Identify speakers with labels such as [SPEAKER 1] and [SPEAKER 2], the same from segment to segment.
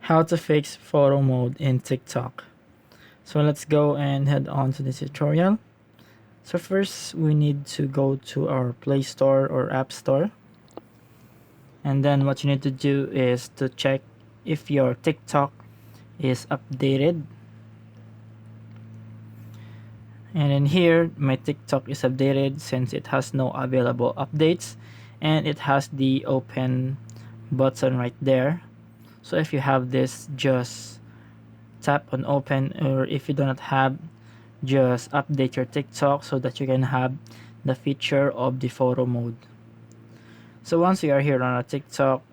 [SPEAKER 1] How to fix photo mode in TikTok. So let's go and head on to this tutorial. So first we need to go to our Play Store or App Store. And then what you need to do is to check if your TikTok is updated. And in here, my TikTok is updated since it has no available updates and it has the open button right there. So if you have this, just tap on open, or if you do not have, just update your TikTok so that you can have the feature of the photo mode. So once we are here on our TikTok,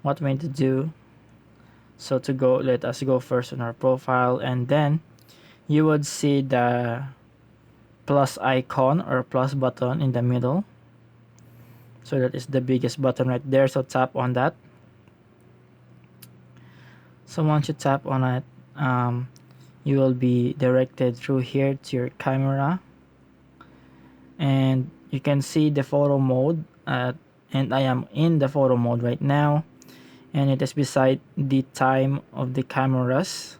[SPEAKER 1] what we need to do, so to go, let us go first on our profile, and then you would see the plus icon or plus button in the middle. So that is the biggest button right there, so tap on that. So once you tap on it, you will be directed through here to your camera, and you can see the photo mode, and I am in the photo mode right now, and it is beside the time of the cameras.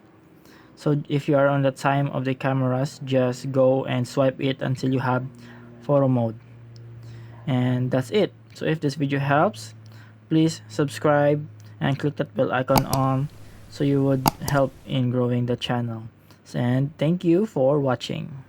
[SPEAKER 1] So if you are on the time of the cameras, just go and swipe it until you have photo mode, and that's it. So if this video helps, please subscribe and click that bell icon on, so you would help in growing the channel. And thank you for watching.